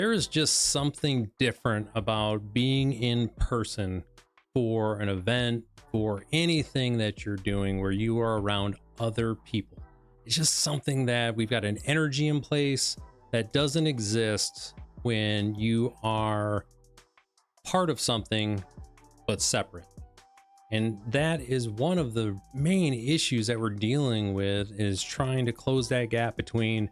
There is just something different about being in person for an event, for anything that you're doing where you are around other people. It's just something that we've got an energy in place that doesn't exist when you are part of something but separate. And that is one of the main issues that we're dealing with, is trying to close that gap between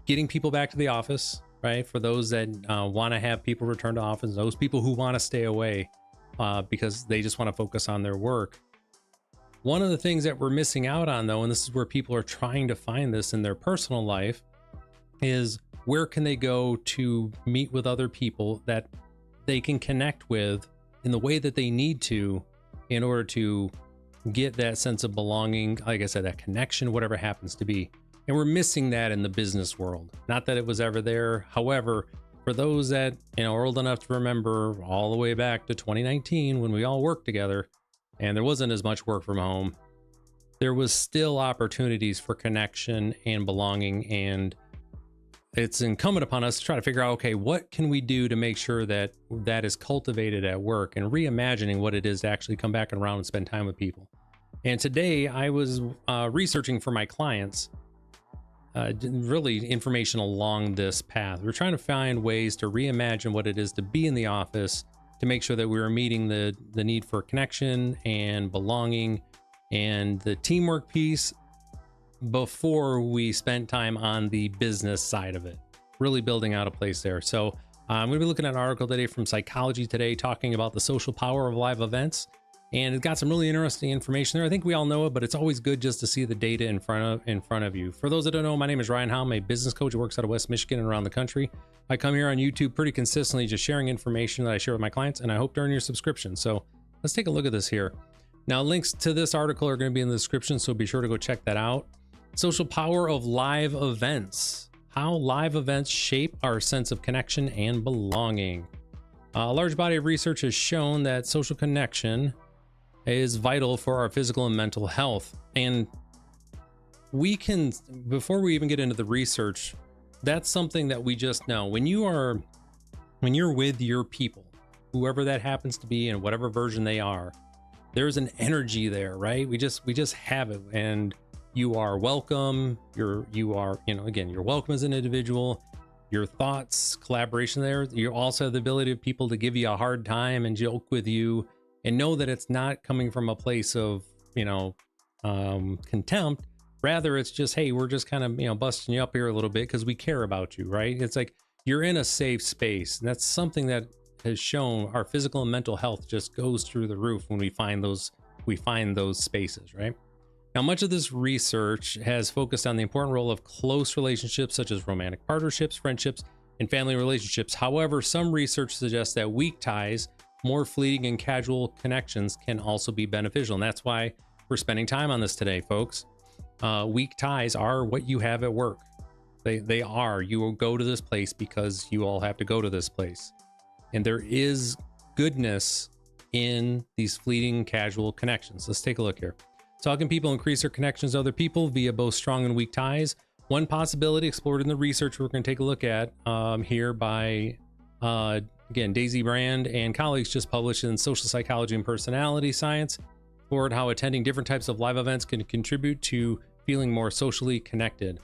getting people back to the office, right? For those that want to have people return to office, those people who want to stay away because they just want to focus on their work. One of the things that we're missing out on, though, and this is where people are trying to find this in their personal life, is where can they go to meet with other people that they can connect with in the way that they need to in order to get that sense of belonging, like I said, that connection, whatever happens to be. And we're missing that in the business world. Not that it was ever there. However, for those that are old enough to remember all the way back to 2019 when we all worked together and there wasn't as much work from home, there was still opportunities for connection and belonging. And it's incumbent upon us to try to figure out, okay, what can we do to make sure that that is cultivated at work, and reimagining what it is to actually come back around and spend time with people. And today I was researching for my clients really information along this path. We're trying to find ways to reimagine what it is to be in the office, to make sure that we were meeting the need for connection and belonging and the teamwork piece before we spent time on the business side of it, really building out a place there. So I'm going to be looking at an article today from Psychology Today talking about the social power of live events. And it's got some really interesting information there. I think we all know it, but it's always good just to see the data in front of you. For those that don't know, my name is Ryan Howe. I'm a business coach who works out of West Michigan and around the country. I come here on YouTube pretty consistently, just sharing information that I share with my clients, and I hope to earn your subscription. So let's take a look at this here. Now, links to this article are going to be in the description, so be sure to go check that out. Social power of live events. How live events shape our sense of connection and belonging. A large body of research has shown that social connection is vital for our physical and mental health. And we can, before we even get into the research, that's something that we just know. When you're with your people, whoever that happens to be and whatever version they are, there's an energy there, right? We just have it, and you are welcome. You are, again, you're welcome as an individual. Your thoughts, collaboration there. You also have the ability of people to give you a hard time and joke with you, and know that it's not coming from a place of, contempt. Rather, it's just, hey, we're just kind of, busting you up here a little bit because we care about you, right? It's like you're in a safe space. And that's something that has shown our physical and mental health just goes through the roof when we find those spaces, right? Now, much of this research has focused on the important role of close relationships, such as romantic partnerships, friendships, and family relationships. However, some research suggests that weak ties, more fleeting and casual connections, can also be beneficial. And that's why we're spending time on this today, folks. Weak ties are what you have at work. They are. You will go to this place because you all have to go to this place. And there is goodness in these fleeting casual connections. Let's take a look here. So how can people increase their connections to other people via both strong and weak ties? One possibility explored in the research we're going to take a look at here by again, Daisy Brand and colleagues, just published in Social Psychology and Personality Science, explored how attending different types of live events can contribute to feeling more socially connected.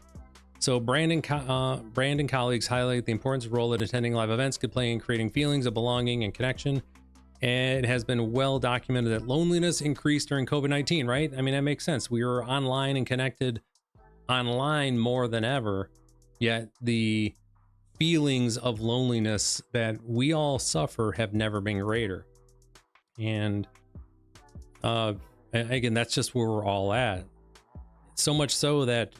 So Brand and colleagues highlight the importance of role that attending live events could play in creating feelings of belonging and connection. And it has been well documented that loneliness increased during COVID-19, right? I mean, that makes sense. We were online and connected online more than ever, yet the feelings of loneliness that we all suffer have never been greater. And again, that's just where we're all at. So much so that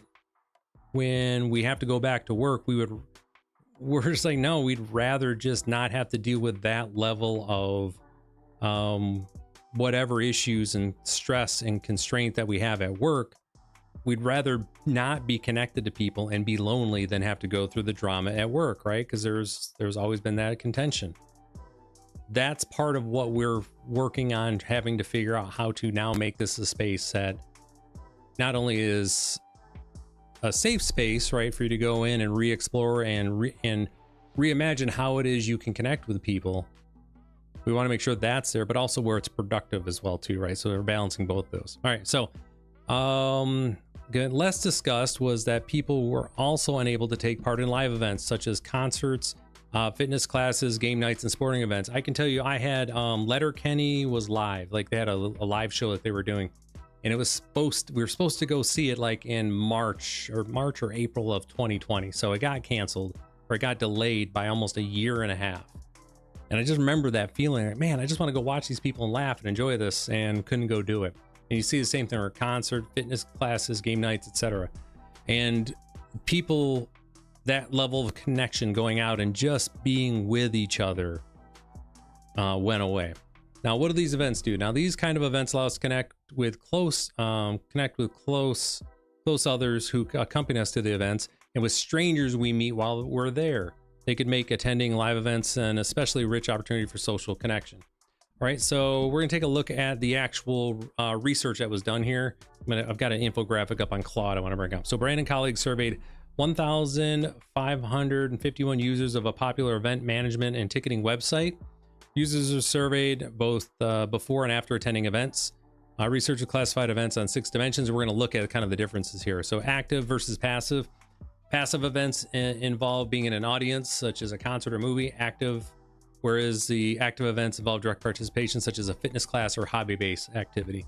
when we have to go back to work, we're just like, no, we'd rather just not have to deal with that level of whatever issues and stress and constraint that we have at work. We'd rather not be connected to people and be lonely than have to go through the drama at work, right? Because there's always been that contention. That's part of what we're working on, having to figure out how to now make this a space that not only is a safe space, right, for you to go in and re-explore and reimagine how it is you can connect with people. We want to make sure that's there, but also where it's productive as well too, right? So we're balancing both those. All right, so good. Less discussed was that people were also unable to take part in live events such as concerts, fitness classes, game nights, and sporting events. I can tell you, I had Letterkenny was live, like they had a live show that they were doing, and it was we were supposed to go see it like in March or April of 2020. So it got canceled, or it got delayed by almost a year and a half. And I just remember that feeling like, man, I just want to go watch these people and laugh and enjoy this, and couldn't go do it. And you see the same thing for concert, fitness classes, game nights, etc. And people, that level of connection, going out and just being with each other went away. Now, what do these events do? Now, these kind of events allow us to connect with close others who accompany us to the events, and with strangers we meet while we're there. They could make attending live events an especially rich opportunity for social connection. All right, so we're gonna take a look at the actual research that was done here. I've got an infographic up on Claude I wanna bring up. So Brandon and colleagues surveyed 1,551 users of a popular event management and ticketing website. Users are surveyed both before and after attending events. Researchers classified events on 6 dimensions. We're gonna look at kind of the differences here. So active versus passive. Passive events involve being in an audience, such as a concert or movie. Active, whereas the active events involve direct participation, such as a fitness class or hobby-based activity.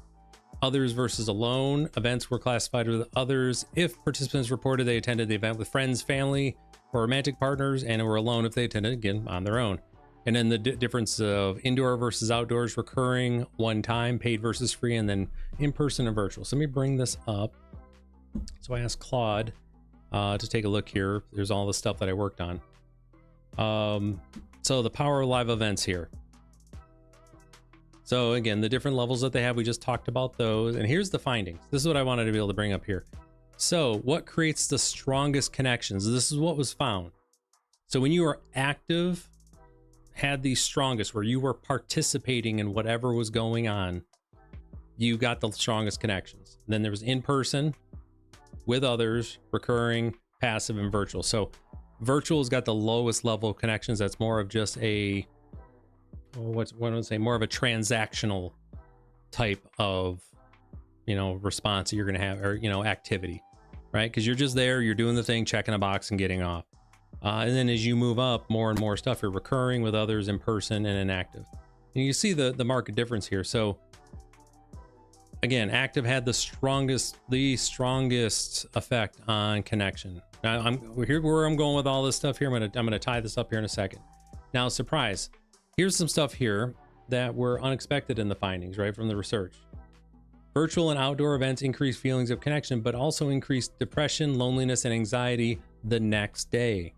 Others versus alone. Events were classified with others if participants reported they attended the event with friends, family, or romantic partners, and were alone if they attended, again, on their own. And then the difference of indoor versus outdoors, recurring, one time, paid versus free, and then in-person and virtual. So let me bring this up. So I asked Claude to take a look here. There's all the stuff that I worked on. So the power of live events here. So again, the different levels that they have, we just talked about those. And here's the findings. This is what I wanted to be able to bring up here. So what creates the strongest connections? This is what was found. So when you are active, had the strongest, where you were participating in whatever was going on, you got the strongest connections. And then there was in-person, with others, recurring, passive, and virtual. So virtual's got the lowest level of connections. That's more of just a, what I would say, more of a transactional type of, response that you're going to have, or, activity, right? Because you're just there, you're doing the thing, checking a box and getting off. And then as you move up, more and more stuff, you're recurring, with others, in person, and inactive. And you see the market difference here. So again, active had the strongest effect on connection. Now here's where I'm going with all this stuff here. I'm gonna tie this up here in a second. Now, surprise, here's some stuff here that were unexpected in the findings, right, from the research. Virtual and outdoor events increase feelings of connection, but also increase depression, loneliness, and anxiety the next day.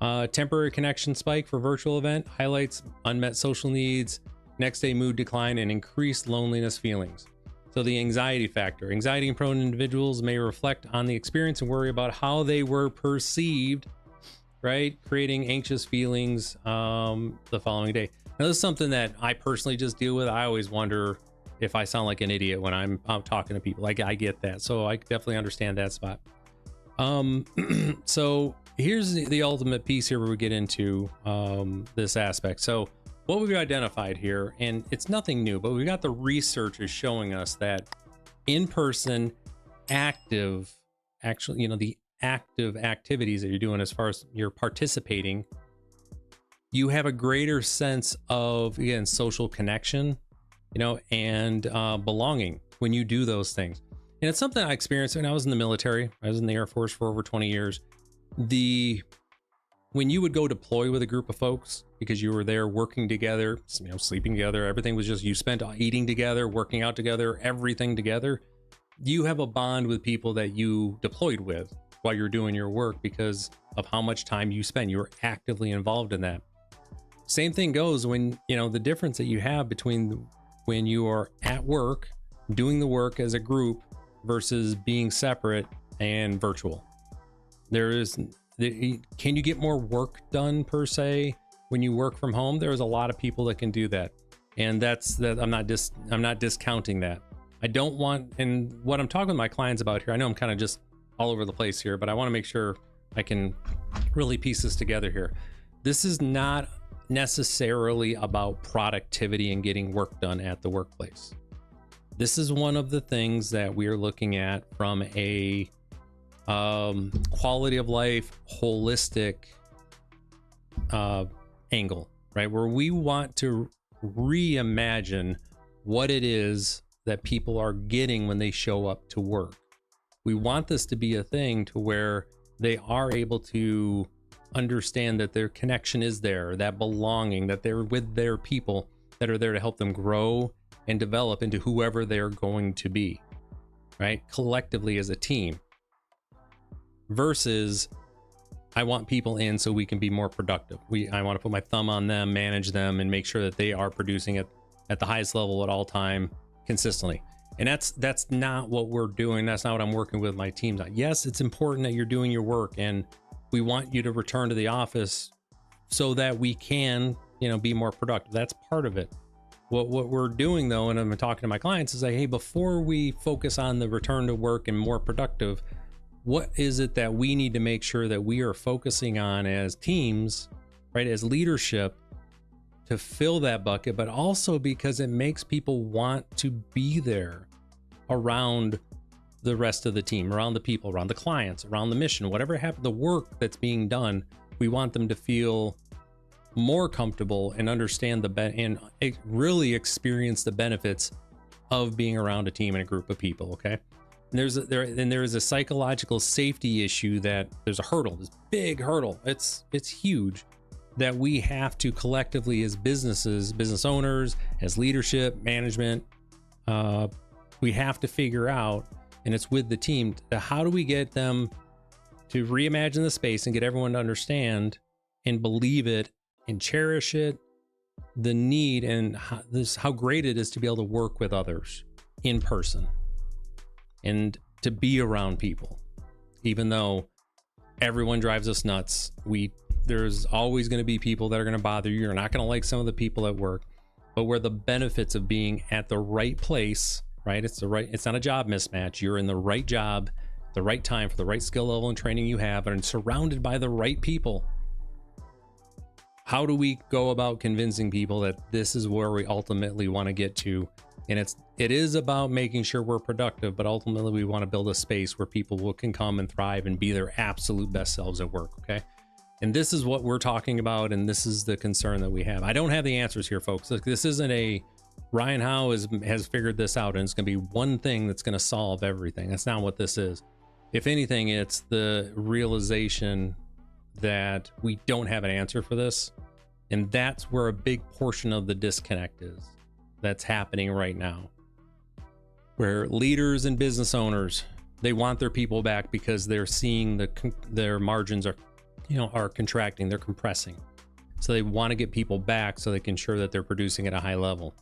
Temporary connection spike for virtual event highlights unmet social needs, next day mood decline, and increased loneliness feelings. So the anxiety factor. Anxiety prone individuals may reflect on the experience and worry about how they were perceived, right? Creating anxious feelings the following day. Now, this is something that I personally just deal with. I always wonder if I sound like an idiot when I'm out talking to people. I get that. So I definitely understand that spot. So here's the ultimate piece here where we get into this aspect. So what we've identified here, and it's nothing new, but we've got the research is showing us that in-person active, actually, the active activities that you're doing as far as you're participating, you have a greater sense of, again, social connection, and belonging when you do those things. And it's something I experienced when I was in the military. I was in the Air Force for over 20 years. When you would go deploy with a group of folks, because you were there working together, sleeping together, everything was just, you spent eating together, working out together, everything together. You have a bond with people that you deployed with while you're doing your work because of how much time you spend. You were actively involved in that. Same thing goes when, the difference that you have between when you are at work, doing the work as a group versus being separate and virtual. Can you get more work done per se when you work from home? There's a lot of people that can do that. And I'm not discounting that. I don't want, and what I'm talking with my clients about here, I know I'm kind of just all over the place here, but I want to make sure I can really piece this together here. This is not necessarily about productivity and getting work done at the workplace. This is one of the things that we are looking at from a quality of life, holistic angle, right? Where we want to reimagine what it is that people are getting when they show up to work. We want this to be a thing to where they are able to understand that their connection is there, that belonging, that they're with their people that are there to help them grow and develop into whoever they're going to be, right? Collectively as a team. Versus, I want people in so we can be more productive. I want to put my thumb on them, manage them, and make sure that they are producing at the highest level at all time consistently. And that's not what we're doing. That's not what I'm working with my teams on. Yes, it's important that you're doing your work, and we want you to return to the office so that we can, be more productive. That's part of it. What we're doing though, and I'm talking to my clients, is like, hey, before we focus on the return to work and more productive, what is it that we need to make sure that we are focusing on as teams, right? As leadership, to fill that bucket, but also because it makes people want to be there around the rest of the team, around the people, around the clients, around the mission, whatever happened, the work that's being done, we want them to feel more comfortable and understand and really experience the benefits of being around a team and a group of people. Okay. And there is a psychological safety issue, that there's a hurdle, this big hurdle. It's huge, that we have to collectively as businesses, business owners, as leadership, management, we have to figure out, and it's with the team, how do we get them to reimagine the space and get everyone to understand and believe it and cherish it, the need and how great it is to be able to work with others in person and to be around people, even though everyone drives us nuts. There's always going to be people that are going to bother you. You're not going to like some of the people at work, but where the benefits of being at the right place, right? It's not a job mismatch. You're in the right job, the right time, for the right skill level and training you have, and surrounded by the right people. How do we go about convincing people that this is where we ultimately want to get to? And it is about making sure we're productive, but ultimately we want to build a space where people can come and thrive and be their absolute best selves at work. Okay. And this is what we're talking about. And this is the concern that we have. I don't have the answers here, folks. This isn't a Ryan Howe has figured this out and it's going to be one thing that's going to solve everything. That's not what this is. If anything, it's the realization that we don't have an answer for this. And that's where a big portion of the disconnect is. That's happening right now, where leaders and business owners, they want their people back because they're seeing their margins are contracting, they're compressing. So they want to get people back so they can ensure that they're producing at a high level.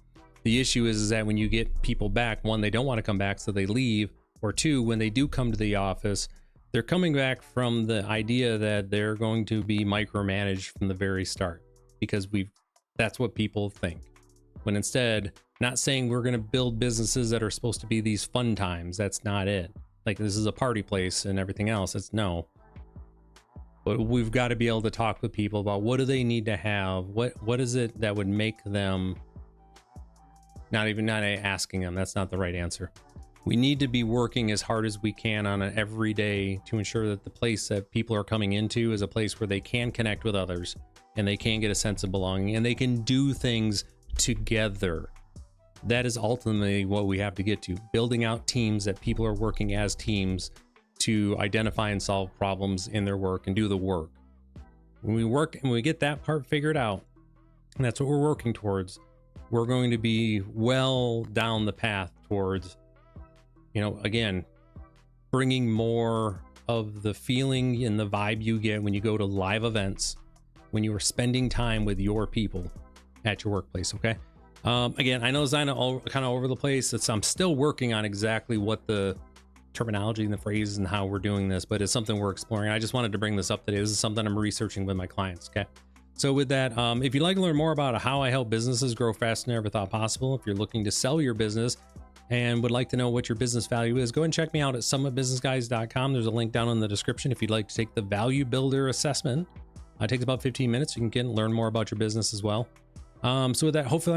The issue is that when you get people back, one, they don't want to come back, so they leave, or two, when they do come to the office, they're coming back from the idea that they're going to be micromanaged from the very start, because that's what people think. When instead, not saying we're going to build businesses that are supposed to be these fun times. That's not it. Like, this is a party place and everything else. It's no. But we've got to be able to talk with people about what do they need to have? What is it that would make them, not asking them. That's not the right answer. We need to be working as hard as we can on an every day to ensure that the place that people are coming into is a place where they can connect with others and they can get a sense of belonging and they can do things together. That is ultimately what we have to get to, building out teams that people are working as teams to identify and solve problems in their work and do the work. When we work and we get that part figured out, and that's what we're working towards, we're going to be well down the path towards, again, bringing more of the feeling and the vibe you get when you go to live events, when you are spending time with your people at your workplace. Okay. Again, I know it's kind of over the place. I'm still working on exactly what the terminology and the phrases and how we're doing this, but it's something we're exploring. I just wanted to bring this up today. This is something I'm researching with my clients. Okay. So with that, if you'd like to learn more about how I help businesses grow faster than ever thought possible, if you're looking to sell your business, and would like to know what your business value is, go and check me out at summitbusinessguys.com. There's a link down in the description if you'd like to take the value builder assessment. It takes about 15 minutes. You can learn more about your business as well. So with that, hopefully